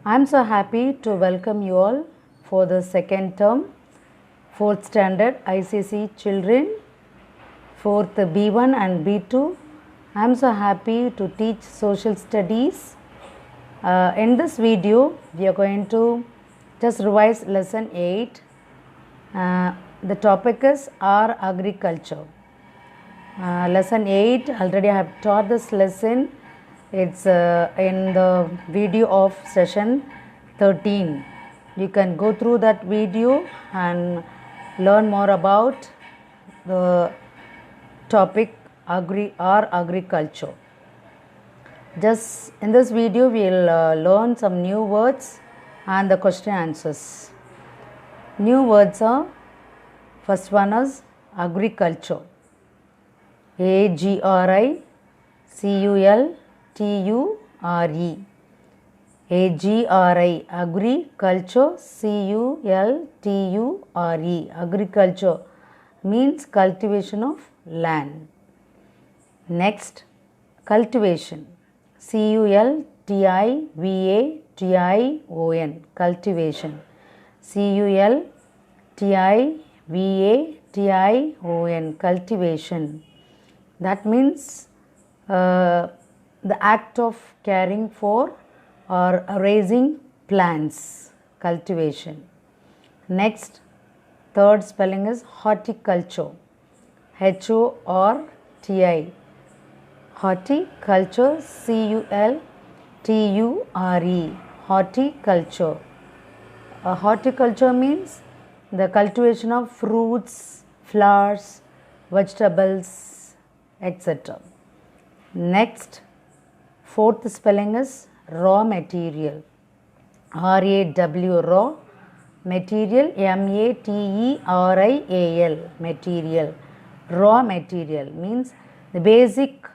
I'm so happy to welcome you all for the second term, 4th standard ICC children, 4th B1 and B2. I'm so happy to teach social studies. In this video, we are going to just revise lesson 8. The topic is our agriculture. Lesson 8, already I have taught this lesson. It's in the video of session 13. You can go through that video and learn more about the topic our agriculture. Just in this video we'll learn some new words and the question answers. New words are, first one is agriculture. AGRICULTURE. AGRI, agriculture. CULTURE, agriculture means cultivation of land. Next, cultivation. CULTIVATION, cultivation. CULTIVATION, cultivation. That means the act of caring for or raising plants, cultivation. Next, third spelling is horticulture. HORTI, horticulture. CULTURE, horticulture. Horticulture means the cultivation of fruits, flowers, vegetables, etc. Next, fourth spelling is raw material. RAW, raw. Material, MATERIAL, material. Raw material means the basic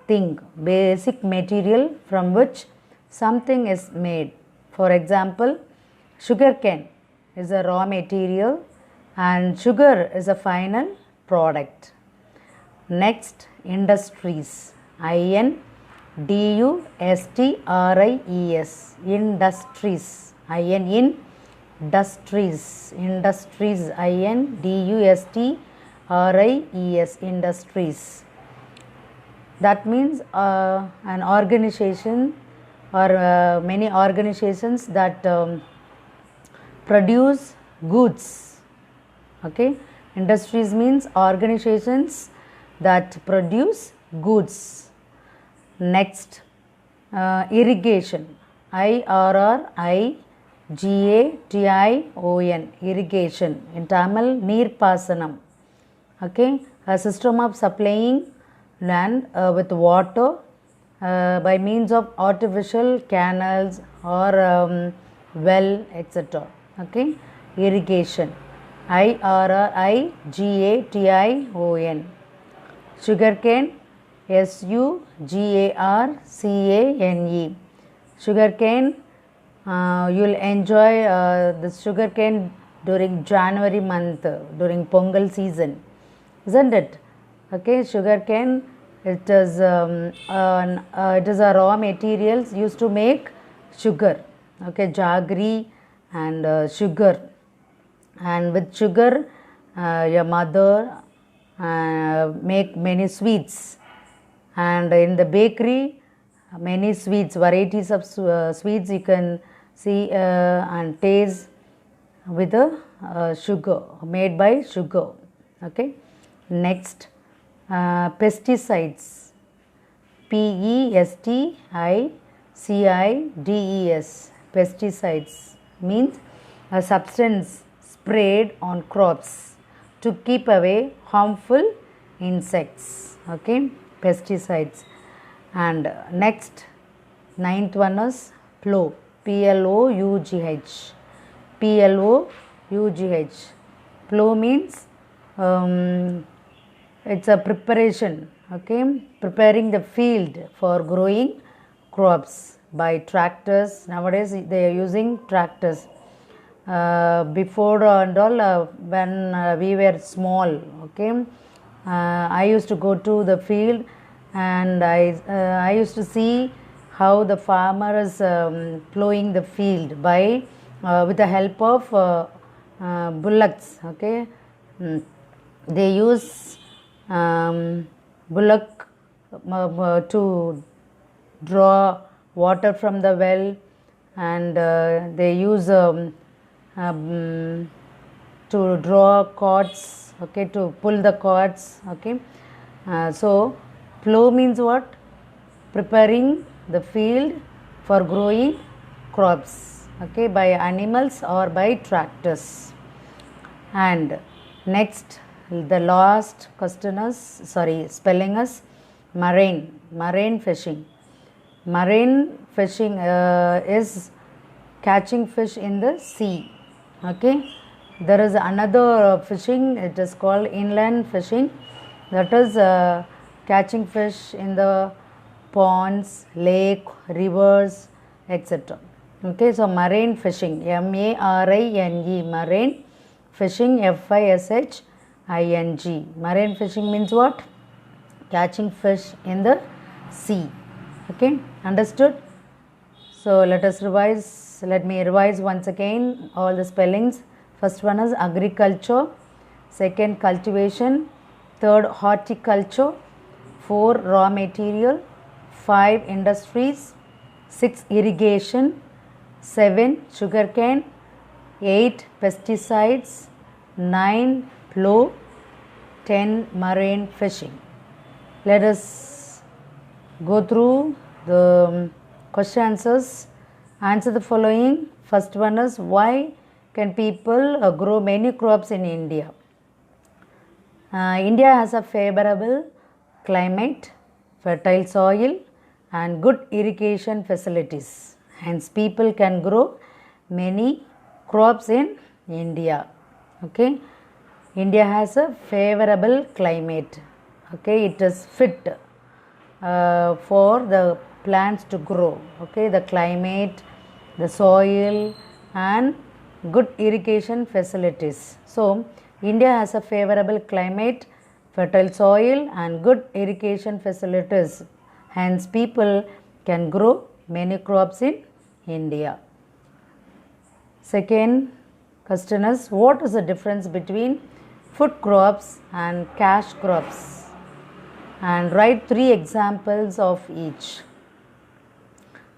thing, basic material from which something is made. For example, sugar cane is a raw material and sugar is a final product. Next, industries. INDUSTRIES, industries. Industries, industries. INDUSTRIES, industries. That means an organization or many organizations that produce goods. Okay, industries means organizations that produce goods. Next, irrigation. IRRIGATION, irrigation. In Tamil, neer pasanam. Okay, a system of supplying land with water by means of artificial canals or well, etc. Okay, irrigation. IRRIGATION. Sugarcane, SUGARCANE. Sugarcane, you'll enjoy the sugarcane during January month, during Pongal season, isn't it? Okay, sugarcane, it is a raw materials used to make sugar. Okay, jaggery and sugar, and with sugar your mother make many sweets, and in the bakery many sweets, varieties of sweets you can see and taste with the sugar, made by sugar. Okay, next, pesticides. PESTICIDES, pesticides means a substance sprayed on crops to keep away harmful insects. Okay, pesticides. And next, ninth one is plough. PLOUGH, PLOUGH. Plough means it's a preparation. Okay, preparing the field for growing crops by tractors. Nowadays they are using tractors. Before and all, when we were small, okay, I used to go to the field and I used to see how the farmer is plowing the field by with the help of bullocks. Okay, they use bullock to draw water from the well, and they use to draw cords, okay, to pull the cords. Okay, so plow means what? Preparing the field for growing crops, okay, by animals or by tractors. And next, the last question is, spelling is marine fishing. Marine fishing is catching fish in the sea. Okay, there is another fishing, it is called inland fishing, that is catching fish in the ponds, lake, rivers, etc. Okay, so marine fishing, M-A-R-I-N-E, marine fishing, F-I-S-H-I-N-G. Marine fishing means what? Catching fish in the sea. Okay, understood? So let me revise once again all the spellings. First one is agriculture, second cultivation, third horticulture, 4 raw material, 5 industries, 6 irrigation, 7 sugarcane, 8 pesticides, 9 plow, 10 marine fishing. Let us go through the question answers. Answer the following. First one is, why can people grow many crops in India? India has a favorable climate, fertile soil, and good irrigation facilities. Hence, people can grow many crops in India. Okay, India has a favorable climate. Okay, it is fit for the plants to grow. Okay, the climate, the soil, and good irrigation facilities. So, India has a favorable climate, fertile soil, and good irrigation facilities. Hence, people can grow many crops in India. Second question is, what is the difference between food crops and cash crops? And write 3 examples of each.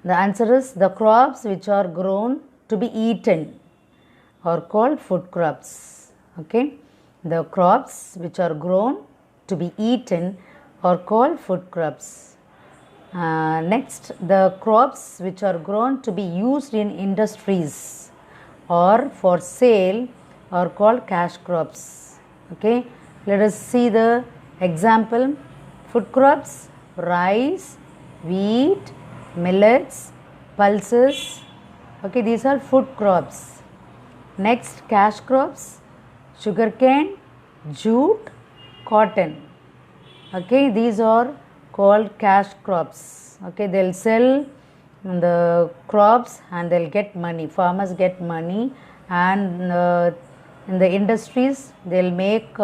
The answer is, the crops which are grown to be eaten are called food crops. Okay, the crops which are grown to be eaten are called food crops. Next, the crops which are grown to be used in industries or for sale are called cash crops. Okay, let us see the example. Food crops: rice, wheat, millets, pulses. Okay, these are food crops. Next, cash crops: sugarcane, jute, cotton. Okay, these are called cash crops. Okay, they'll sell the crops and they'll get money. Farmers get money, and in the industries they'll make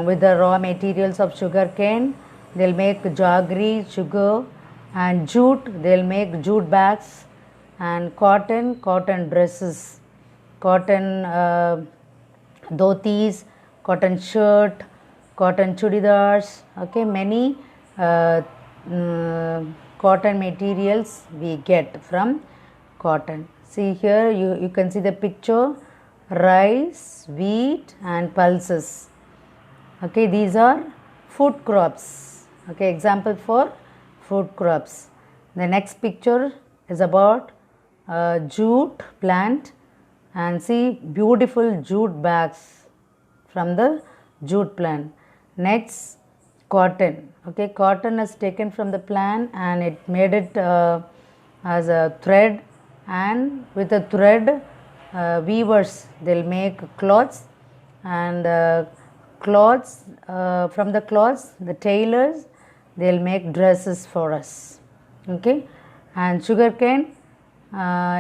with the raw materials of sugarcane, they'll make jaggery, sugar, and jute, they'll make jute bags, and cotton dresses, cotton dhotis, cotton shirt, cotton chudidars. Okay, many cotton materials we get from cotton. See here, you can see the picture: rice, wheat, and pulses. Okay, these are food crops. Okay, example for food crops. The next picture is about jute plant, and see beautiful jute bags from the jute plant. Next, cotton. Okay, cotton is taken from the plant and it made it as a thread, and with the thread weavers, they'll make cloths, and cloths from the cloths, the tailors, they'll make dresses for us. Okay, and sugarcane,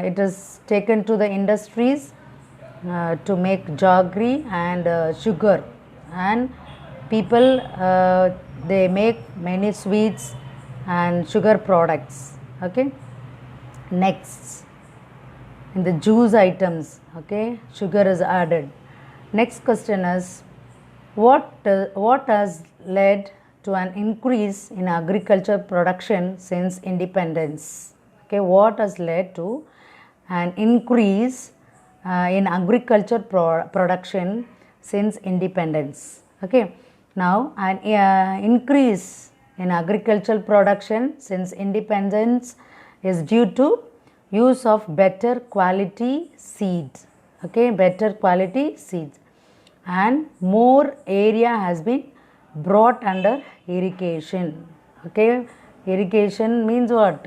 it is taken to the industries to make jaggery and sugar, and people they make many sweets and sugar products. Okay. Next, in the juice items, okay, sugar is added. Next question is, what has led to an increase in agriculture production since independence? Okay, what has led to an increase in agriculture production since independence? Okay, now an increase in agricultural production since independence is due to use of better quality seeds. Okay, better quality seeds, and more area has been brought under irrigation. Okay, irrigation means what?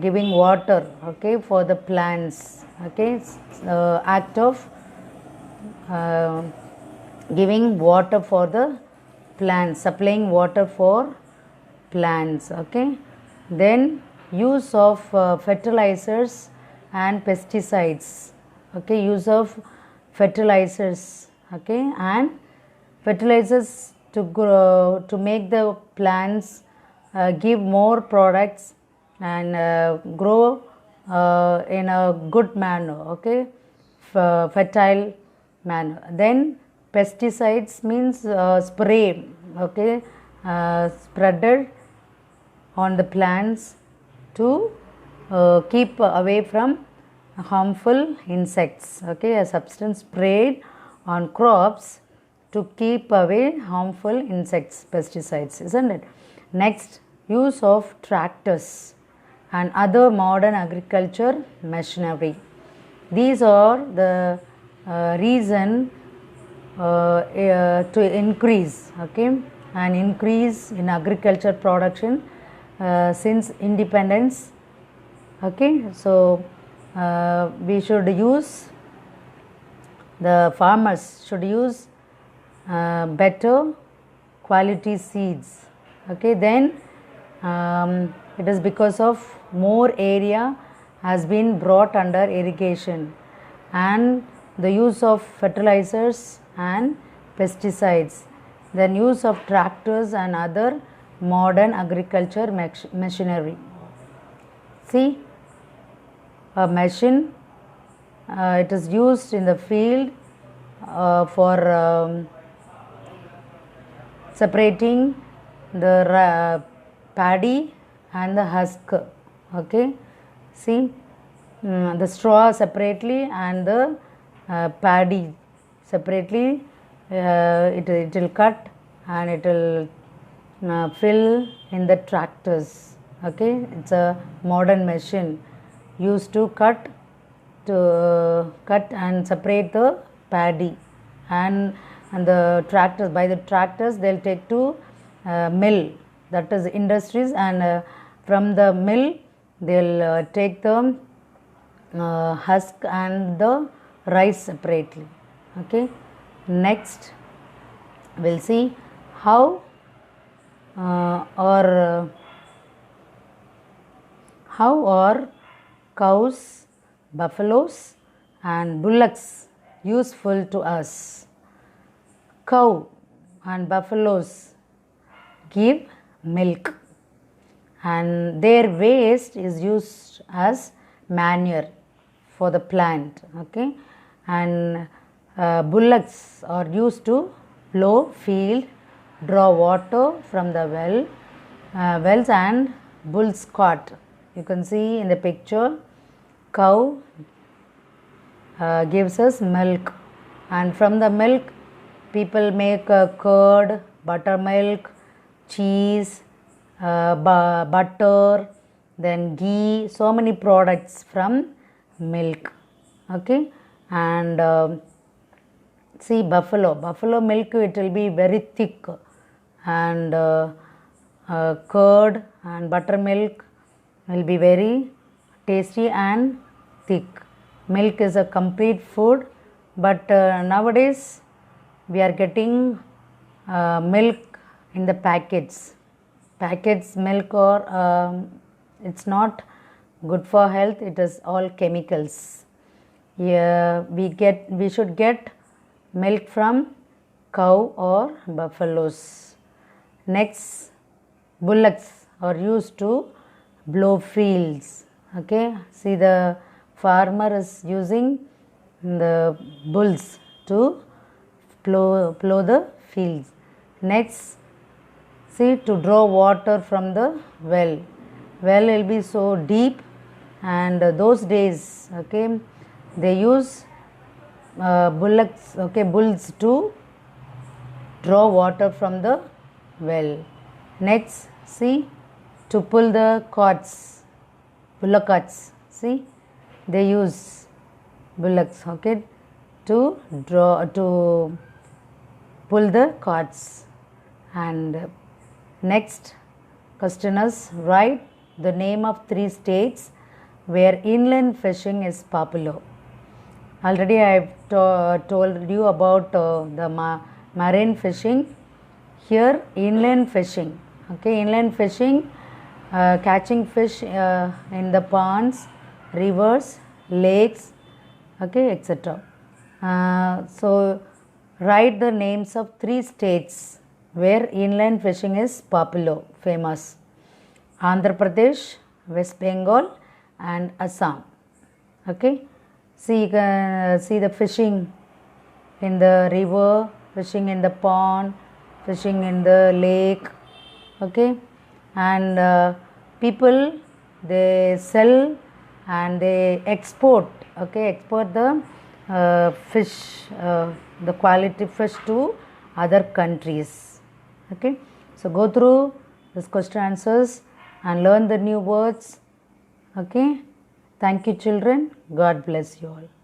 Giving water, okay, for the plants. Okay, act of uh, giving water for the plants, supplying water for plants. Okay, then use of fertilizers and pesticides. Okay, use of fertilizers, okay, and fertilizers to grow, to make the plants give more products and grow in a good manner, okay, fertile manner. Then pesticides means spray, okay, spreaded on the plants to keep away from harmful insects. Okay, a substance sprayed on crops to keep away harmful insects, pesticides, isn't it? Next, use of tractors and other modern agriculture machinery. These are the reason to increase, okay, an increase in agriculture production since independence. Okay, so we should use, the farmers should use better quality seeds. Okay, then it is because of more area has been brought under irrigation and the use of fertilizers and pesticides, then use of tractors and other modern agriculture machinery. See, a machine, it is used in the field for separating the paddy and the husk. Okay, see, the straw separately and the paddy separately, it will cut and it will fill in the tractors. Okay, it's a modern machine used to cut and separate the paddy, and the tractors, by the tractors they'll take to mill, that is industries, and from the mill they'll take the husk and the rice separately. Okay, next we'll see how are cows, buffaloes and bullocks useful to us? Cow and buffaloes give milk and their waste is used as manure for the plant. Okay, and bullocks are used to plough field, draw water from the wells, and bull's cart. You can see in the picture, cow gives us milk, and from the milk people make curd, buttermilk, cheese, butter, then ghee, so many products from milk. Okay, and see, buffalo milk, it will be very thick, and curd and buttermilk will be very tasty and thick. Milk is a complete food, but nowadays we are getting milk in the packets. Packets milk, or it's not good for health, it is all chemicals. Yeah, we should get milk from cow or buffaloes. Next, bullocks are used to blow fields. Okay, see the farmer is using the bulls to plow the fields. Next, see, to draw water from the well. Well will be so deep, and those days, okay, they use bullocks, okay, bulls to draw water from the well. Next, see, to pull the carts, bullock carts. See, they use bullocks, okay, to pull the carts. And next question is, write the name of 3 states where inland fishing is popular. Already I have told you about the marine fishing. Here, inland fishing. Okay, inland fishing, catching fish in the ponds, rivers, lakes, okay, etc. So write the names of 3 states where inland fishing is popular, famous. Andhra Pradesh, West Bengal and Assam. Okay, see, you can see the fishing in the river, fishing in the pond, fishing in the lake. Okay, and people, they sell and they export, okay, export the fish, the quality fish to other countries. Okay, so go through this question answers and learn the new words. Okay, thank you children. God bless you all.